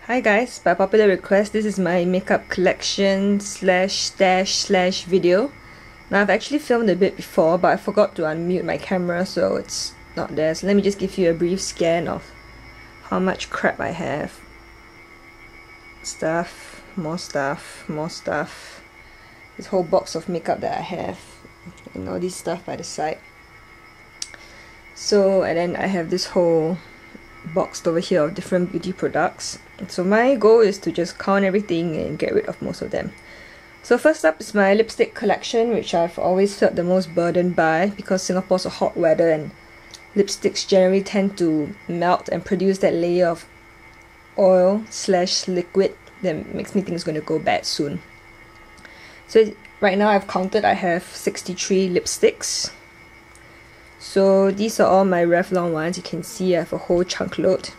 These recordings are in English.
Hi guys, by popular request, this is my makeup collection /stash video. Now I've actually filmed a bit before, but I forgot to unmute my camera, so it's not there. So let me just give you a brief scan of how much crap I have. Stuff, more stuff, more stuff. This whole box of makeup that I have, and all this stuff by the side. So, and then I have this whole box over here of different beauty products. So my goal is to just count everything and get rid of most of them. So first up is my lipstick collection, which I've always felt the most burdened by because Singapore's a hot weather and lipsticks generally tend to melt and produce that layer of oil/liquid that makes me think it's going to go bad soon. So right now I've counted, I have 63 lipsticks. So these are all my Revlon ones. You can see I have a whole chunk load.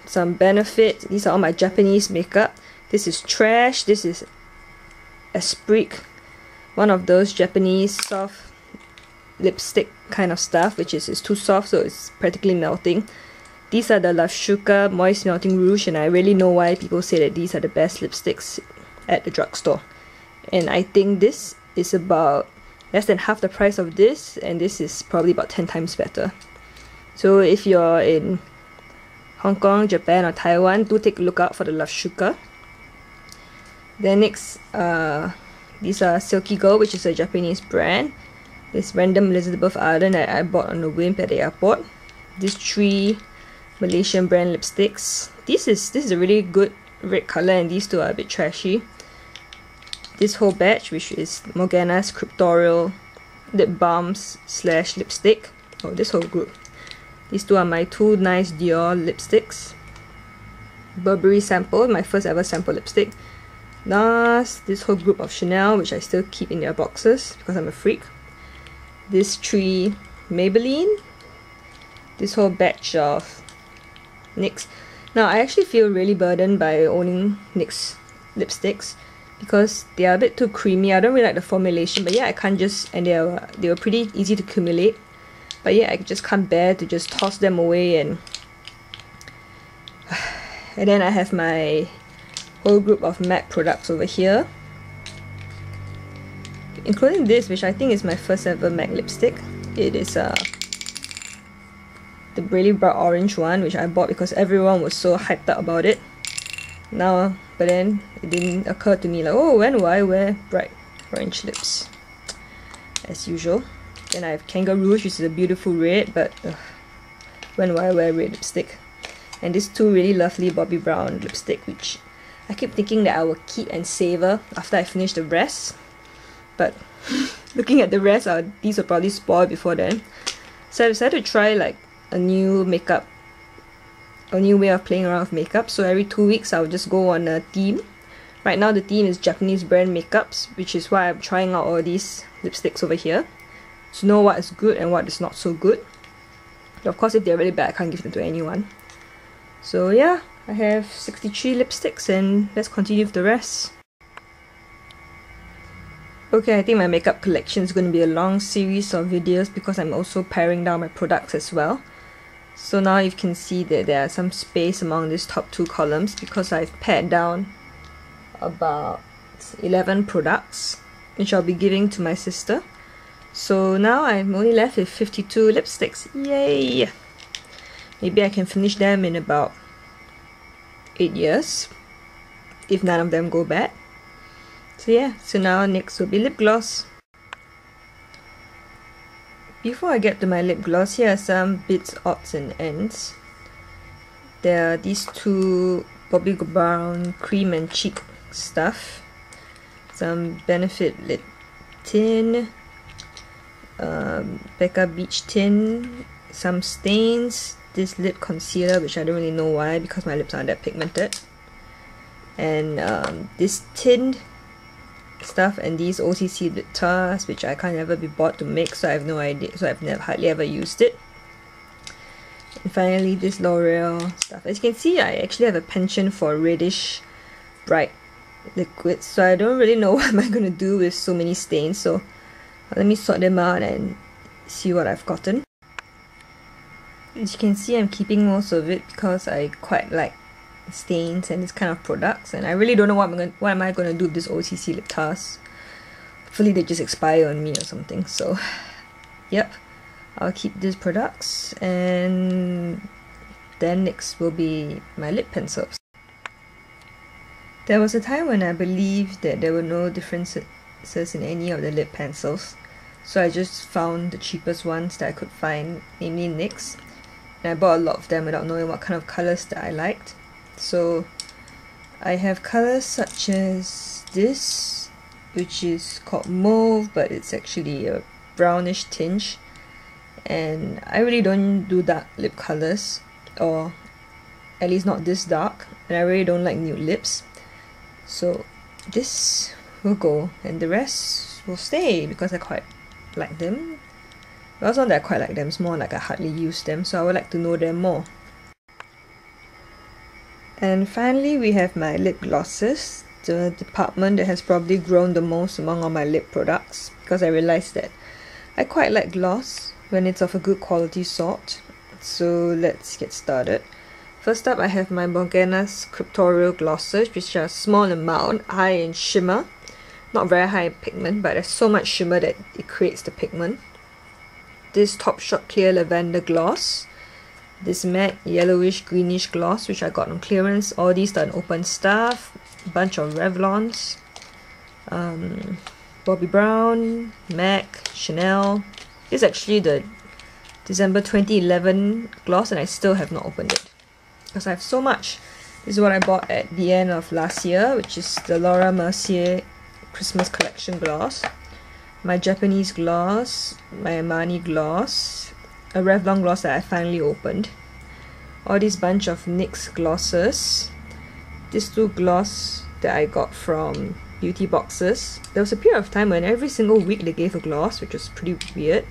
Some Benefit. These are all my Japanese makeup. This is Trash. This is Esprit, one of those Japanese soft lipstick kind of stuff, which is too soft, so it's practically melting. These are the Love Shuka Moist Melting Rouge, and I really know why people say that these are the best lipsticks at the drugstore. And I think this is about less than half the price of this, and this is probably about 10 times better. So if you're in Hong Kong, Japan or Taiwan, do take a look out for the Love Shuka. Then next, these are Silky Girl, which is a Japanese brand. This random Elizabeth Arden that I bought on a whim at the airport. These 3 Malaysian brand lipsticks. This is a really good red color, and these 2 are a bit trashy. This whole batch, which is Morgana's Cryptorial lip balms / lipstick. Oh, this whole group. These 2 are my 2 nice Dior lipsticks. Burberry Sample, my first ever sample lipstick. NARS, this whole group of Chanel, which I still keep in their boxes because I'm a freak. This 3 Maybelline. This whole batch of NYX. Now I actually feel really burdened by owning NYX lipsticks because they are a bit too creamy. I don't really like the formulation, but yeah, I can't just, and they were pretty easy to accumulate. But yeah, I just can't bear to just toss them away. And then I have my whole group of MAC products over here, including this, which I think is my first ever MAC lipstick. It is the really bright orange one, which I bought because everyone was so hyped up about it. Now, but then it didn't occur to me like, oh, when will I wear bright orange lips? As usual. Then I have Kanga Rouge, which is a beautiful red, but when will I wear red lipstick? And these 2 really lovely Bobbi Brown lipstick, which I keep thinking that I will keep and savor after I finish the rest. But looking at the rest, these will probably spoil before then. So I decided to try like a new way of playing around with makeup. So every 2 weeks I'll just go on a theme. Right now the theme is Japanese brand makeups, which is why I'm trying out all these lipsticks over here to know what is good and what is not so good. But of course, if they're really bad, I can't give them to anyone. So yeah, I have 63 lipsticks, and let's continue with the rest. Okay, I think my makeup collection is going to be a long series of videos because I'm also paring down my products as well. So now you can see that there are some space among these top 2 columns because I've pared down about 11 products, which I'll be giving to my sister. So now I'm only left with 52 lipsticks. Yay! Maybe I can finish them in about 8 years, if none of them go bad. So yeah, so now next will be lip gloss. Before I get to my lip gloss, here are some bits, odds and ends. There are these 2 Bobbi Brown cream and cheek stuff. Some Benefit lip tin. Becca Beach tin, some stains, this lip concealer, which I don't really know why because my lips aren't that pigmented, and this tinned stuff, and these OCC lip tars, which I can't ever be bought to make, so I have no idea, so I've hardly ever used it. And finally this L'Oreal stuff. As you can see, I actually have a penchant for reddish bright liquids, so I don't really know what am I going to do with so many stains. So let me sort them out and see what I've gotten. As you can see, I'm keeping most of it because I quite like stains and this kind of products, and I really don't know what am I going to do with this OTC lip task. Hopefully they just expire on me or something. So yep, I'll keep these products, and then next will be my lip pencils. There was a time when I believed that there were no differences in any of the lip pencils, so I just found the cheapest ones that I could find, namely NYX, and I bought a lot of them without knowing what kind of colours that I liked. So I have colours such as this, which is called Mauve, but it's actually a brownish tinge, and I really don't do dark lip colours, or at least not this dark, and I really don't like nude lips, so this will go and the rest will stay because I quite like them. Well, it's not that I quite like them, it's more like I hardly use them, so I would like to know them more. And finally we have my lip glosses, the department that has probably grown the most among all my lip products, because I realized that I quite like gloss when it's of a good quality sort. So let's get started. First up, I have my Morgana's Cryptorial glosses, which are small amount, high in shimmer. Not very high in pigment, but there's so much shimmer that it creates the pigment. This Topshop Clear Lavender gloss. This matte yellowish greenish gloss, which I got on clearance. All these are open stuff. A bunch of Revlons. Bobbi Brown, MAC, Chanel. This is actually the December 2011 gloss, and I still have not opened it because I have so much. This is what I bought at the end of last year, which is the Laura Mercier Christmas Collection gloss. My Japanese gloss, my Armani gloss, a Revlon gloss that I finally opened. All these bunch of NYX glosses. These two gloss that I got from beauty boxes. There was a period of time when every single week they gave a gloss, which was pretty weird.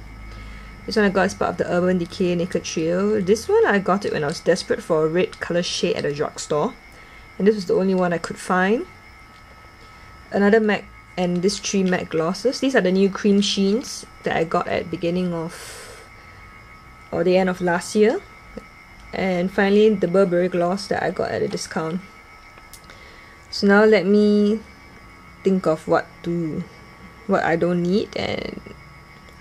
This one I got as part of the Urban Decay Naked Trio. This one I got it when I was desperate for a red colour shade at a drugstore, and this was the only one I could find. Another MAC, and these 3 MAC glosses. These are the new cream sheens that I got at beginning of or the end of last year. And finally the Burberry gloss that I got at a discount. So now let me think of what I don't need, and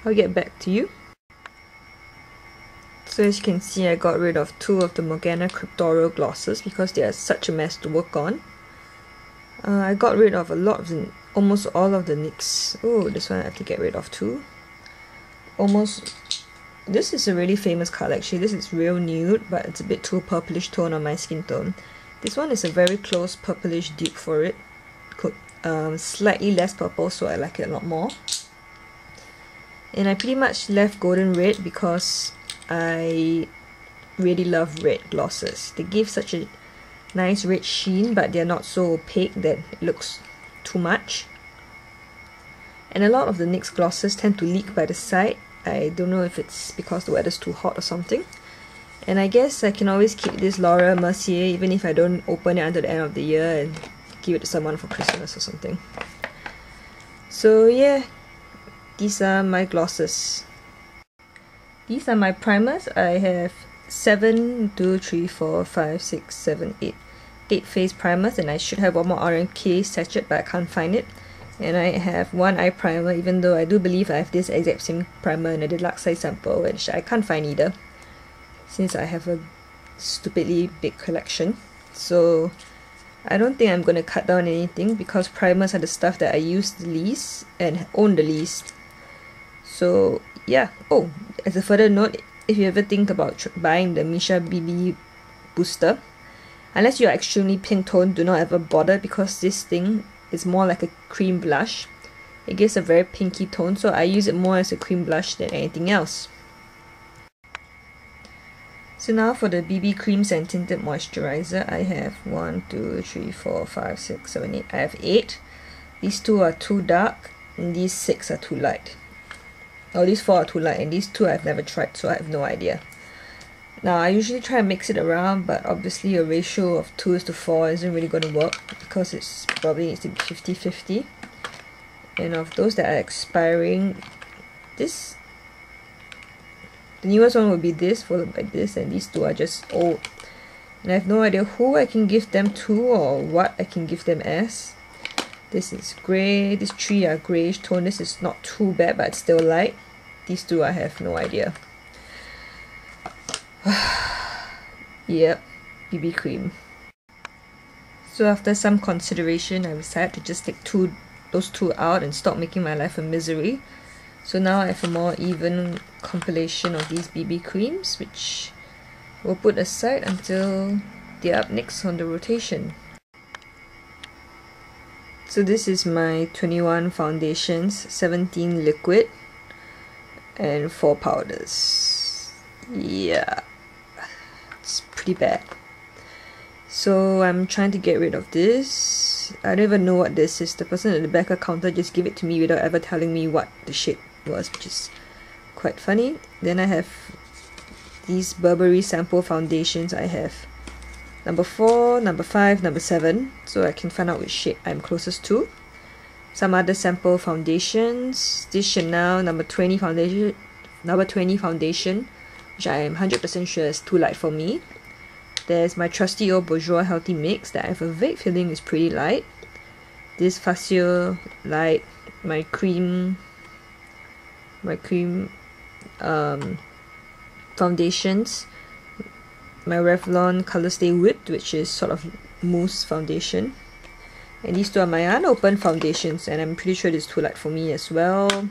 I'll get back to you. So as you can see, I got rid of 2 of the Morgana Cryptorial glosses because they are such a mess to work on. I got rid of a lot of almost all of the NYX. Oh, this one I have to get rid of too. This is a really famous color actually. This is real nude, but it's a bit too purplish tone on my skin tone. This one is a very close purplish dupe for it. Slightly less purple, so I like it a lot more. And I pretty much left golden red because I really love red glosses. They give such a nice red sheen, but they're not so opaque that it looks too much. And a lot of the NYX glosses tend to leak by the side. I don't know if it's because the weather's too hot or something. And I guess I can always keep this Laura Mercier even if I don't open it until the end of the year and give it to someone for Christmas or something. So yeah, these are my glosses. These are my primers. I have 7, 2, 3, 4, 5, 6, 7, 8 face primers, and I should have one more RMK sachet, but I can't find it. And I have 1 eye primer, even though I do believe I have this exact same primer in a deluxe size sample, which I can't find either, since I have a stupidly big collection. So I don't think I'm going to cut down anything, because primers are the stuff that I use the least and own the least. So yeah. Oh, as a further note, if you ever think about buying the Missha BB booster, unless you are extremely pink toned, do not ever bother, because this thing is more like a cream blush. It gives a very pinky tone, so I use it more as a cream blush than anything else. So now for the BB creams and tinted moisturizer, I have 1, 2, 3, 4, 5, 6, 7, 8. I have 8. These 2 are too dark, and these 6 are too light. Oh, these 4 are too light, and these 2 I've never tried, so I have no idea. Now I usually try and mix it around, but obviously a ratio of 2:4 isn't really going to work, because it's probably needs to be 50-50. And of those that are expiring, the newest one will be this, followed by this, and these 2 are just old. And I have no idea who I can give them to or what I can give them as. This is grey, these three are greyish tone. This is not too bad, but it's still light. These two I have no idea. Yep, BB cream. So after some consideration, I decided to just take those two out and stop making my life a misery. So now I have a more even compilation of these BB creams, which we'll put aside until they're up next on the rotation. So this is my 21 foundations, 17 liquid and 4 powders. Yeah, it's pretty bad. So I'm trying to get rid of this. I don't even know what this is. The person at the back of the counter just gave it to me without ever telling me what the shade was, which is quite funny. Then I have these Burberry sample foundations. I have number 4, number 5, number 7, so I can find out which shade I'm closest to. Some other sample foundations. This Chanel number 20 foundation, which I am 100% sure is too light for me. There's my trusty old Bourjois Healthy Mix that I have a vague feeling is pretty light. This Facile light, my cream foundations, my Revlon Color Stay Whipped, which is sort of mousse foundation. And these two are my unopened foundations, and I'm pretty sure this is too light for me as well.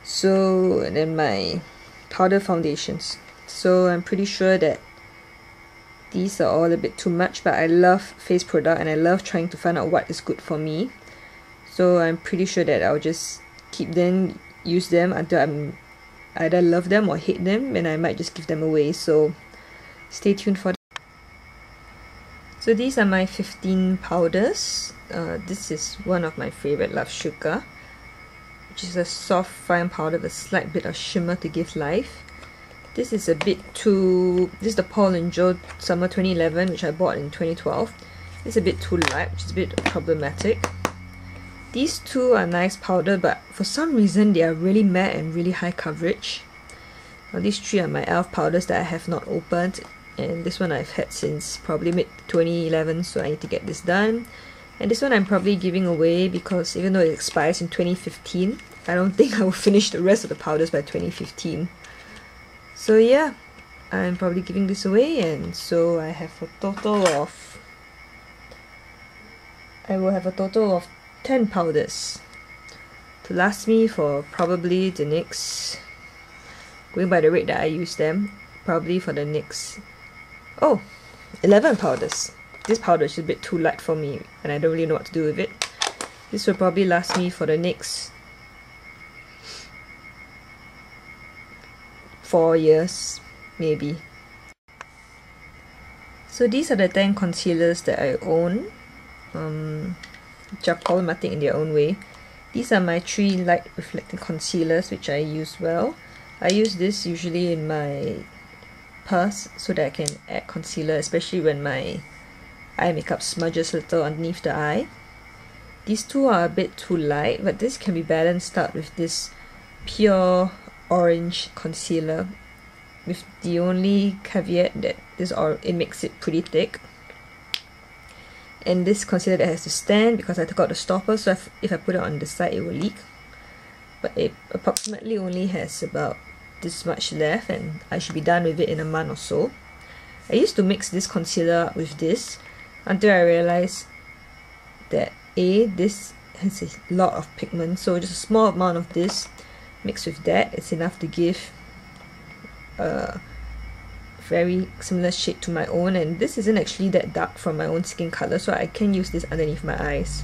So, and then my powder foundations. So I'm pretty sure that these are all a bit too much, but I love face product and I love trying to find out what is good for me. So I'm pretty sure that I'll just keep them, use them until I'm either love them or hate them, and I might just give them away. So stay tuned for that. So these are my 15 powders. This is one of my favorite, Love Sugar, which is a soft fine powder with a slight bit of shimmer to give life. This is a bit too... This is the Paul & Joe Summer 2011, which I bought in 2012. It's a bit too light, which is a bit problematic. These two are nice powder, but for some reason they are really matte and really high coverage. Now these three are my e.l.f. powders that I have not opened, and this one I've had since probably mid-2011, so I need to get this done. And this one I'm probably giving away because even though it expires in 2015, I don't think I will finish the rest of the powders by 2015. So yeah, I'm probably giving this away, and so I have a total of... I will have a total of 10 powders to last me for probably the next... Going by the rate that I use them, probably for the next... 11 powders. This powder is a bit too light for me and I don't really know what to do with it. This will probably last me for the next 4 years, maybe. So these are the 10 concealers that I own, which are problematic in their own way. These are my 3 light reflecting concealers, which I use well. I use this usually in my purse so that I can add concealer, especially when my eye makeup smudges a little underneath the eye. These two are a bit too light, but this can be balanced out with this pure orange concealer, with the only caveat that it makes it pretty thick. And this concealer that has to stand because I took out the stopper, so if I put it on the side it will leak. But it approximately only has about this much left, and I should be done with it in a month or so. I used to mix this concealer up with this until I realized that this has a lot of pigment, so just a small amount of this mixed with that is enough to give a very similar shade to my own. And this isn't actually that dark from my own skin color, so I can use this underneath my eyes.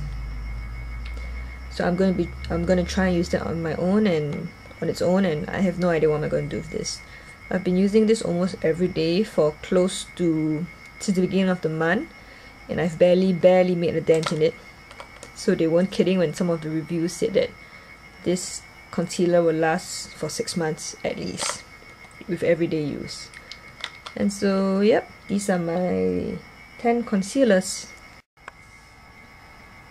So I'm gonna try and use that on my own and on its own, and I have no idea what I'm going to do with this. I've been using this almost every day for close to since the beginning of the month, and I've barely made a dent in it. So they weren't kidding when some of the reviews said that this concealer will last for 6 months at least with everyday use. And so yep, these are my 10 concealers.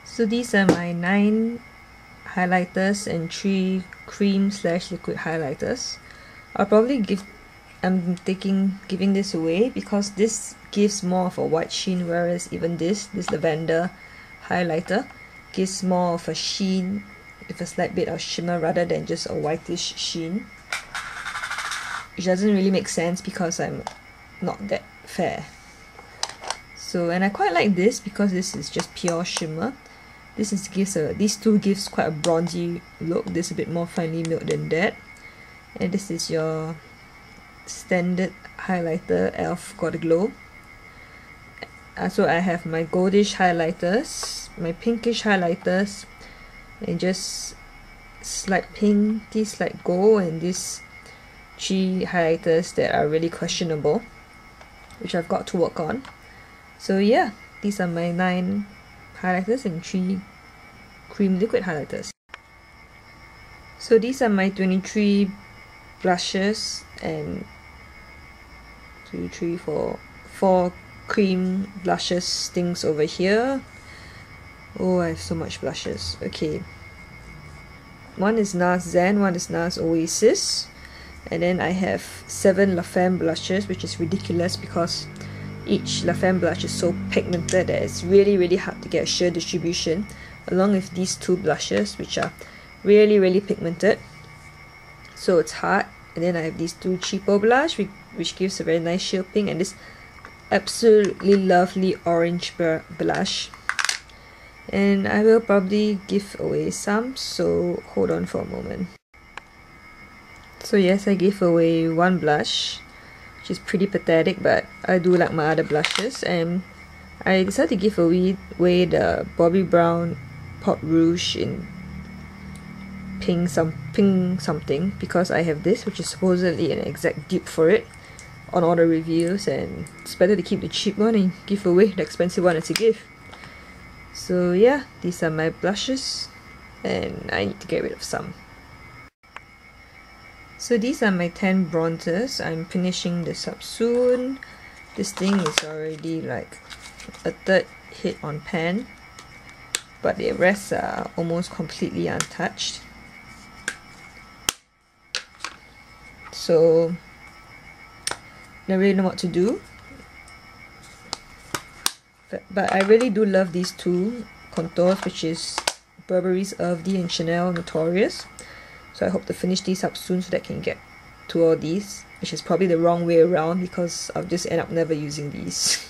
So these are my 9 highlighters and 3 cream/liquid highlighters. I'm giving this away because this gives more of a white sheen, whereas even this lavender highlighter gives more of a sheen with a slight bit of shimmer rather than just a whitish sheen, which doesn't really make sense because I'm not that fair. So, and I quite like this because this is just pure shimmer. These two gives quite a bronzy look. This is a bit more finely milled than that. And this is your standard highlighter, e.l.f. Got a Glow. So I have my goldish highlighters, my pinkish highlighters, and just slight pinky, slight gold, and these 3 highlighters that are really questionable, which I've got to work on. So yeah, these are my 9 highlighters and 3 cream liquid highlighters. So these are my 23 blushes and 4 cream blushes things over here. Oh, I have so much blushes. Okay, one is NARS Zen, one is NARS Oasis, and then I have 7 La Femme blushes, which is ridiculous because each La Femme blush is so pigmented that it's really hard to get a sheer distribution, along with these 2 blushes which are really pigmented, so it's hard. And then I have these 2 cheapo blush which gives a very nice sheer pink, and this absolutely lovely orange blush. And I will probably give away some, so hold on for a moment. So yes, I gave away 1 blush, which is pretty pathetic, but I do like my other blushes, and I decided to give away the Bobbi Brown Pot Rouge in pink something because I have this, which is supposedly an exact dupe for it on all the reviews, and it's better to keep the cheap one and give away the expensive one as a gift. So yeah, these are my blushes and I need to get rid of some. So these are my 10 bronzers. I'm finishing this up soon. This thing is already like a 3rd hit on pan, but the rest are almost completely untouched. So I don't really know what to do, but I really do love these 2 contours, which is Burberry's Earthy and Chanel Notorious. So I hope to finish these up soon so that I can get 2 of these, which is probably the wrong way around because I'll just end up never using these.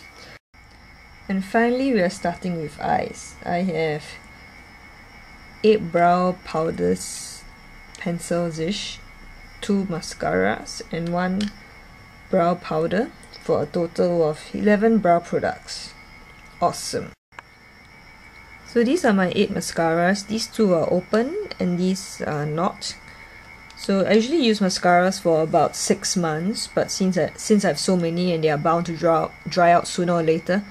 And finally, we are starting with eyes. I have 8 brow powders, pencils-ish, 2 mascaras, and 1 brow powder for a total of 11 brow products. Awesome. So these are my 8 mascaras. These 2 are open and these are not. So I usually use mascaras for about 6 months, but since I have so many and they are bound to dry out sooner or later,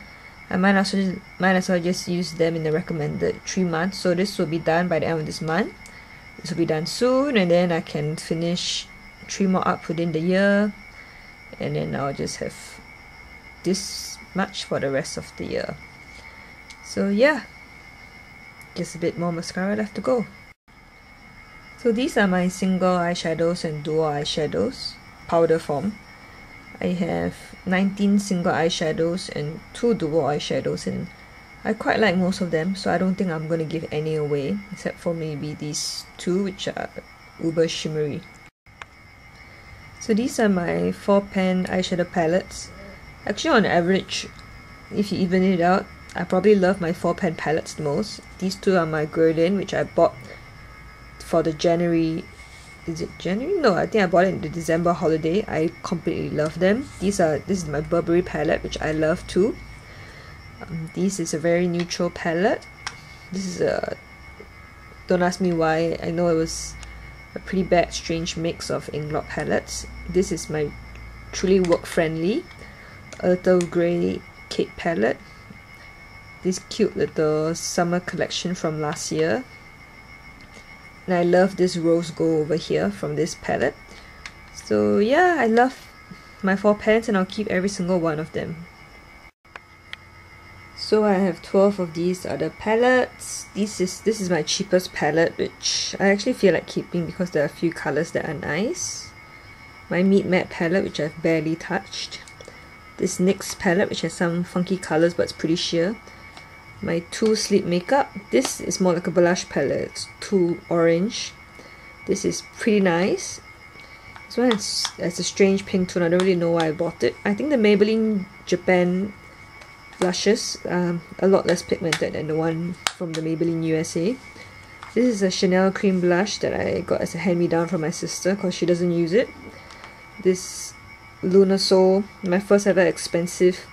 I might as well just use them in the recommended 3 months. So this will be done by the end of this month. This will be done soon, and then I can finish 3 more up within the year, and then I'll just have this much for the rest of the year. So yeah, just a bit more mascara left to go. So these are my single eyeshadows and dual eyeshadows, powder form. I have 19 single eyeshadows and 2 dual eyeshadows, and I quite like most of them, so I don't think I'm going to give any away, except for maybe these 2 which are uber shimmery. So these are my 4-pan eyeshadow palettes. Actually, on average, if you even it out, I probably love my 4-pan palettes the most. These 2 are my Guerlain, which I bought for the January... Is it January? No, I think I bought it in the December holiday. I completely love them. This is my Burberry palette, which I love too. This is a very neutral palette. This is a... Don't ask me why. I know it was a pretty bad, strange mix of Inglot palettes. This is my truly work-friendly Little Grey Kate palette. This cute little summer collection from last year. And I love this rose gold over here from this palette. So yeah, I love my 4 pans and I'll keep every single one of them. So I have 12 of these other palettes. This is my cheapest palette, which I actually feel like keeping because there are a few colors that are nice. my Meet Matte palette, which I've barely touched. This NYX palette, which has some funky colors but it's pretty sheer. My Too Sleep makeup. This is more like a blush palette. It's too orange. This is pretty nice. This one has a strange pink tone. I don't really know why I bought it. I think the Maybelline Japan blushes a lot less pigmented than the one from the Maybelline USA. This is a Chanel cream blush that I got as a hand-me-down from my sister because she doesn't use it. This Lunasol, my first ever expensive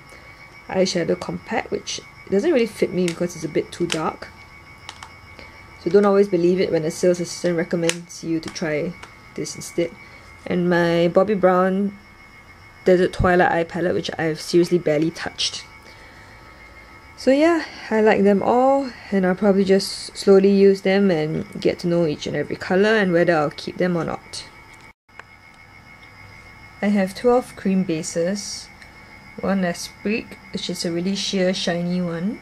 eyeshadow compact, which doesn't really fit me because it's a bit too dark. So don't always believe it when a sales assistant recommends you to try this instead. And my Bobbi Brown Desert Twilight eye palette, which I've seriously barely touched. So yeah, I like them all, and I'll probably just slowly use them and get to know each and every color and whether I'll keep them or not. I have 12 cream bases. One Esprit, which is a really sheer shiny one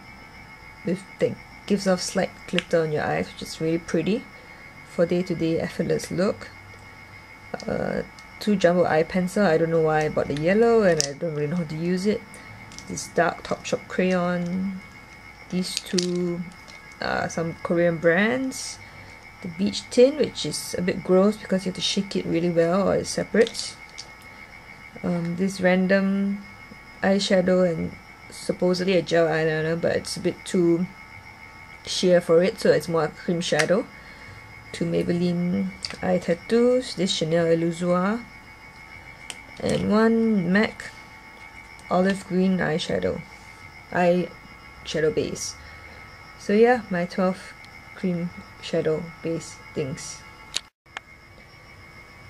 that gives off slight glitter on your eyes, which is really pretty for day-to-day effortless look. 2 Jumbo eye pencil. I don't know why I bought the yellow and I don't really know how to use it. This dark Topshop crayon. These 2 some Korean brands. The Beach Tin, which is a bit gross because you have to shake it really well or it separates. This random eyeshadow and supposedly a gel eyeliner, but it's a bit too sheer for it, so it's more a cream shadow. 2 Maybelline eye tattoos, this Chanel Illusoire, and 1 MAC olive green eyeshadow base. So yeah, my 12 cream shadow base things.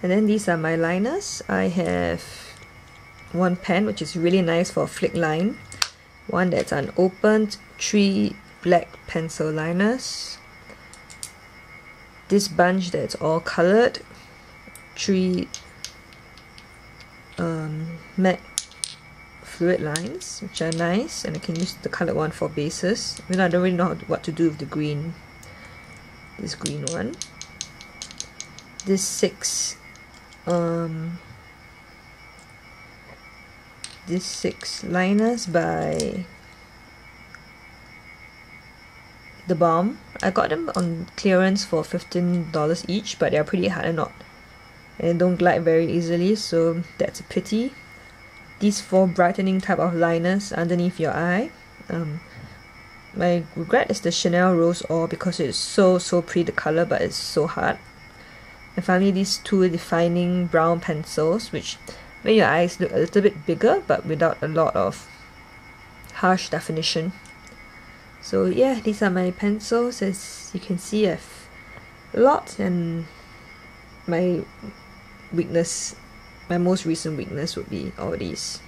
And then these are my liners. I have 1 pen, which is really nice for a flick line. One that's unopened, 3 black pencil liners. This bunch that's all colored, 3 matte fluid lines, which are nice, and I can use the colored one for bases. I don't really know what to do with the green. This green one. This 6 liners by The Balm. I got them on clearance for $15 each, but they're pretty hard and don't glide very easily, so that's a pity. These 4 brightening type of liners underneath your eye. My regret is the Chanel Rose Ore because it's so pretty the color, but it's so hard. And finally, these 2 defining brown pencils, which make your eyes look a little bit bigger but without a lot of harsh definition. So yeah, these are my pencils. As you can see, I have a lot, and my most recent weakness would be all these.